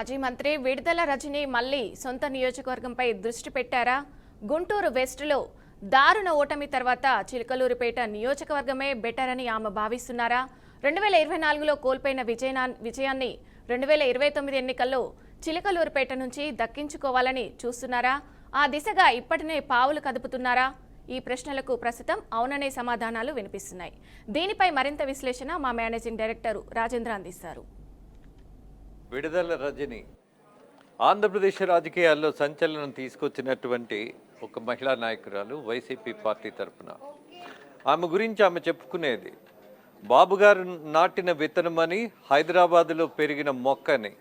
మాజీ మంత్రి విడుదల రజని మళ్లీ సొంత నియోజకవర్గంపై దృష్టి పెట్టారా? గుంటూరు వెస్టులో దారుణ ఓటమి తర్వాత చిలకలూరిపేట నియోజకవర్గమే బెటర్ అని ఆమె భావిస్తున్నారా? 2024లో కోల్పోయిన విజయాన్ని 2029 ఎన్నికల్లో చిలకలూరిపేట నుంచి దక్కించుకోవాలని చూస్తున్నారా? ఆ దిశగా ఇప్పటినే పావులు కదుపుతున్నారా? ఈ ప్రశ్నలకు ప్రస్తుతం అవుననే సమాధానాలు వినిపిస్తున్నాయి. దీనిపై మరింత విశ్లేషణ మా మేనేజింగ్ డైరెక్టర్ రాజేంద్ర అందిస్తారు. విడుదల రజని ఆంధ్రప్రదేశ్ రాజకీయాల్లో సంచలనం తీసుకొచ్చినటువంటి ఒక మహిళా నాయకురాలు వైసీపీ పార్టీ తరఫున. ఆమె గురించి ఆమె చెప్పుకునేది బాబుగారు నాటిన విత్తనమని, హైదరాబాదులో పెరిగిన మొక్కని.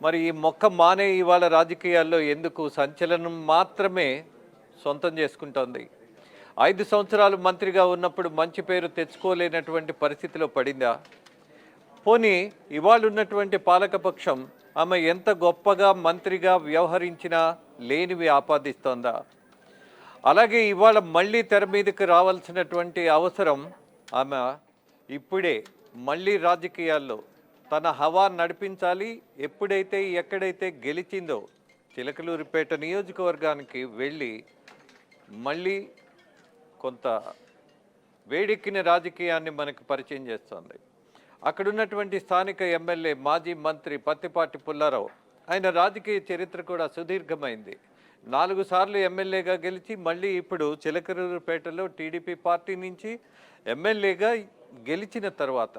మరి ఈ మొక్క మానే ఇవాళ రాజకీయాల్లో ఎందుకు సంచలనం మాత్రమే సొంతం చేసుకుంటోంది? 5 సంవత్సరాలు మంత్రిగా ఉన్నప్పుడు మంచి పేరు తెచ్చుకోలేనటువంటి పరిస్థితిలో పడిందా? పోనీ ఇవాళ ఉన్నటువంటి పాలకపక్షం ఆమె ఎంత గొప్పగా మంత్రిగా వ్యవహరించినా లేనివి ఆపాదిస్తోందా? అలాగే ఇవాళ మళ్ళీ తెర మీదకి రావాల్సినటువంటి అవసరం ఆమె ఇప్పుడే మళ్ళీ రాజకీయాల్లో తన హవా నడిపించాలి. ఎప్పుడైతే ఎక్కడైతే గెలిచిందో చిలకలూరిపేట నియోజకవర్గానికి వెళ్ళి మళ్ళీ కొంత వేడెక్కిన రాజకీయాన్ని మనకు పరిచయం చేస్తోంది. అక్కడున్నటువంటి స్థానిక ఎమ్మెల్యే మాజీ మంత్రి పత్తిపాటి పుల్లారావు, ఆయన రాజకీయ చరిత్ర కూడా సుదీర్ఘమైంది. 4 సార్లు ఎమ్మెల్యేగా గెలిచి మళ్ళీ ఇప్పుడు చిలకలూరుపేటలో టీడీపీ పార్టీ నుంచి ఎమ్మెల్యేగా గెలిచిన తర్వాత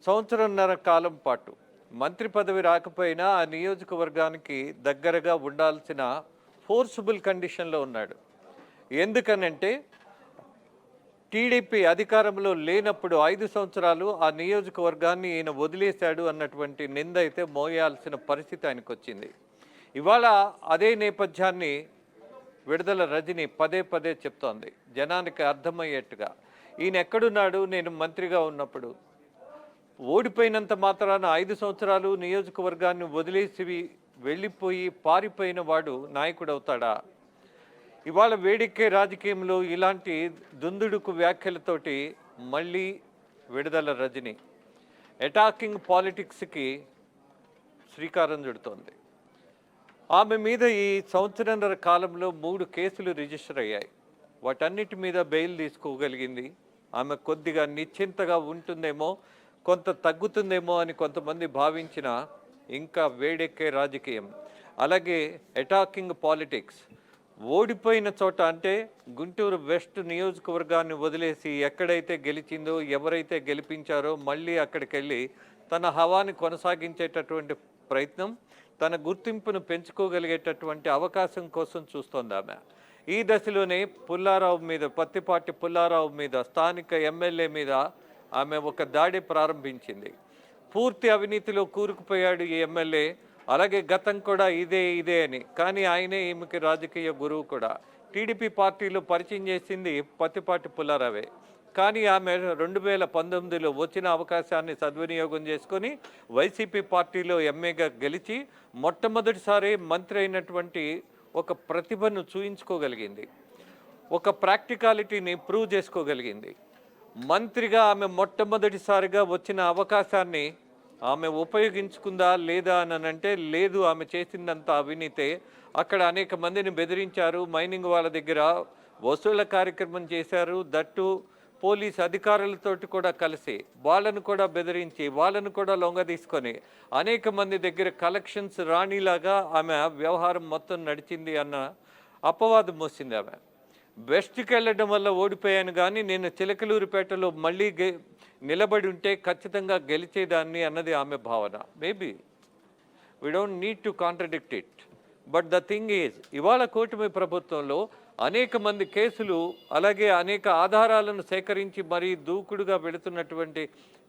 సంవత్సరంన్నర కాలం పాటు మంత్రి పదవి రాకపోయినా ఆ నియోజకవర్గానికి దగ్గరగా ఉండాల్సిన ఫోర్సుబుల్ కండిషన్లో ఉన్నాడు. ఎందుకనంటే టీడీపీ అధికారంలో లేనప్పుడు 5 సంవత్సరాలు ఆ నియోజకవర్గాన్ని ఈయన వదిలేశాడు అన్నటువంటి నింద అయితే మోయాల్సిన పరిస్థితి ఆయనకు వచ్చింది. ఇవాళ అదే నేపథ్యాన్ని విడుదల రజని పదే పదే చెప్తోంది జనానికి అర్థమయ్యేట్టుగా. ఈయన ఎక్కడున్నాడు? నేను మంత్రిగా ఉన్నప్పుడు ఓడిపోయినంత మాత్రాన 5 సంవత్సరాలు నియోజకవర్గాన్ని వదిలేసి వెళ్ళిపోయి పారిపోయిన వాడు నాయకుడు అవుతాడా? ఇవాళ వేడెక్కే రాజకీయంలో ఇలాంటి దుందుడుకు వ్యాఖ్యలతోటి మళ్ళీ విడుదల రజని అటాకింగ్ పాలిటిక్స్కి శ్రీకారం చుడుతోంది. ఆమె మీద ఈ సంవత్సరంన్నర కాలంలో 3 కేసులు రిజిస్టర్ అయ్యాయి. వాటన్నిటి మీద బెయిల్ తీసుకోగలిగింది. ఆమె కొద్దిగా నిశ్చింతగా ఉంటుందేమో, కొంత తగ్గుతుందేమో అని కొంతమంది భావించిన ఇంకా వేడెక్కే రాజకీయం. అలాగే అటాకింగ్ పాలిటిక్స్, ఓడిపోయిన చోట అంటే గుంటూరు వెస్ట్ నియోజకవర్గాన్ని వదిలేసి ఎక్కడైతే గెలిచిందో, ఎవరైతే గెలిపించారో మళ్ళీ అక్కడికి వెళ్ళి తన హవాని కొనసాగించేటటువంటి ప్రయత్నం, తన గుర్తింపును పెంచుకోగలిగేటటువంటి అవకాశం కోసం చూస్తోంది ఆమె. ఈ దశలోనే పుల్లారావు మీద, పత్తిపాటి పుల్లారావు మీద, స్థానిక ఎమ్మెల్యే మీద ఆమె ఒక దాడి ప్రారంభించింది. పూర్తి అవినీతిలో కూరుకుపోయాడు ఈ ఎమ్మెల్యే. అలాగే గతం కూడా ఇదే అని. కానీ ఆయనే ఈమెకి రాజకీయ గురువు కూడా. టీడీపీ పార్టీలో పరిచయం చేసింది పత్తిపాటి పుల్లారావే. కానీ ఆమె 2019లో వచ్చిన అవకాశాన్ని సద్వినియోగం చేసుకొని వైసీపీ పార్టీలో ఎమ్మెల్యేగా గెలిచి మొట్టమొదటిసారి మంత్రి అయినటువంటి ఒక ప్రతిభను చూయించుకోగలిగింది. ఒక ప్రాక్టికాలిటీని ప్రూవ్ చేసుకోగలిగింది. మంత్రిగా ఆమె మొట్టమొదటిసారిగా వచ్చిన అవకాశాన్ని ఆమె ఉపయోగించుకుందా లేదా అని అంటే లేదు. ఆమె చేసిందంత అవినీతే. అక్కడ అనేక మందిని బెదిరించారు, మైనింగ్ వాళ్ళ దగ్గర వసూళ్ల కార్యక్రమం చేశారు. దట్టు పోలీస్ అధికారులతోటి కూడా కలిసి వాళ్ళను కూడా బెదిరించి, వాళ్ళను కూడా లొంగ తీసుకొని అనేక మంది దగ్గర కలెక్షన్స్ రాణిలాగా ఆమె వ్యవహారం మొత్తం నడిచింది అన్న అపవాదం మోసింది ఆమె. వెస్ట్కి వెళ్ళడం వల్ల ఓడిపోయాను, కానీ నేను చిలకలూరిపేటలో మళ్ళీ నిలబడి ఉంటే ఖచ్చితంగా గెలిచేదాన్ని అన్నది ఆమె భావన. Maybe we don't need to contradict it. But the thing is, ఇవాళ కూటమి ప్రభుత్వంలో అనేక మంది కేసులు, అలాగే అనేక ఆధారాలను సేకరించి మరీ దూకుడుగా వెళుతున్నటువంటి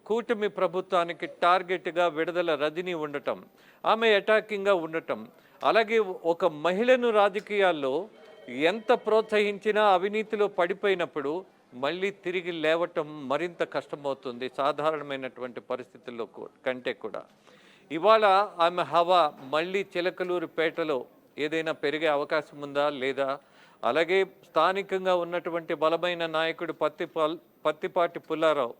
కూటమి ప్రభుత్వానికి టార్గెట్గా విడుదల రజని ఉండటం, ఆమె అటాకింగ్గా ఉండటం, అలాగే ఒక మహిళను రాజకీయాల్లో ఎంత ప్రోత్సహించినా అవినీతిలో పడిపోయినప్పుడు మళ్ళీ తిరిగి లేవటం మరింత కష్టమవుతుంది సాధారణమైనటువంటి పరిస్థితుల్లో కంటే కూడా. ఇవాళ ఆమె హవా మళ్ళీ చిలకలూరుపేటలో ఏదైనా పెరిగే అవకాశం ఉందా లేదా? అలాగే స్థానికంగా ఉన్నటువంటి బలమైన నాయకుడు పత్తిపాటి పుల్లారావు,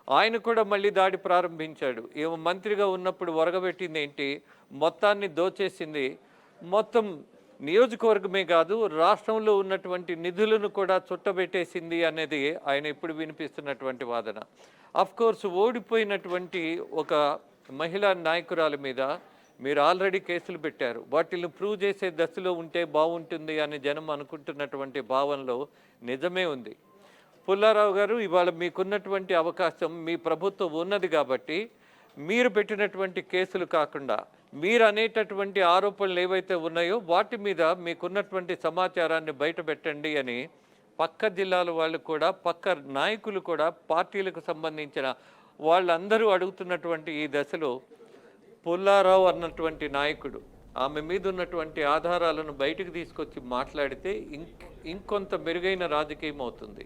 ఆయన కూడా మళ్ళీ దాడి ప్రారంభించాడు. ఏమో మంత్రిగా ఉన్నప్పుడు ఒరగబెట్టింది ఏంటి, మొత్తాన్ని దోచేసింది, మొత్తం నియోజకవర్గమే కాదు రాష్ట్రంలో ఉన్నటువంటి నిధులను కూడా చుట్టబెట్టేసింది అనేది ఆయన ఇప్పుడు వినిపిస్తున్నటువంటి వాదన. కోర్స్ ఓడిపోయినటువంటి ఒక మహిళా నాయకురాలి మీద మీరు ఆల్రెడీ కేసులు పెట్టారు. వాటిని ప్రూవ్ చేసే దశలో ఉంటే బాగుంటుంది అని జనం అనుకుంటున్నటువంటి భావనలో నిజమే ఉంది. పుల్లారావు గారు, ఇవాళ మీకున్నటువంటి అవకాశం, మీ ప్రభుత్వం ఉన్నది కాబట్టి మీరు పెట్టినటువంటి కేసులు కాకుండా మీరు అనేటటువంటి ఆరోపణలు ఏవైతే ఉన్నాయో వాటి మీద మీకున్నటువంటి సమాచారాన్ని బయట పెట్టండి అని పక్క జిల్లాల వాళ్ళు కూడా, పక్క నాయకులు కూడా, పార్టీలకు సంబంధించిన వాళ్ళందరూ అడుగుతున్నటువంటి ఈ దశలో పుల్లారావు అన్నటువంటి నాయకుడు ఆమె మీద ఉన్నటువంటి ఆధారాలను బయటకు తీసుకొచ్చి మాట్లాడితే ఇంకొంత మెరుగైన రాజకీయం అవుతుంది.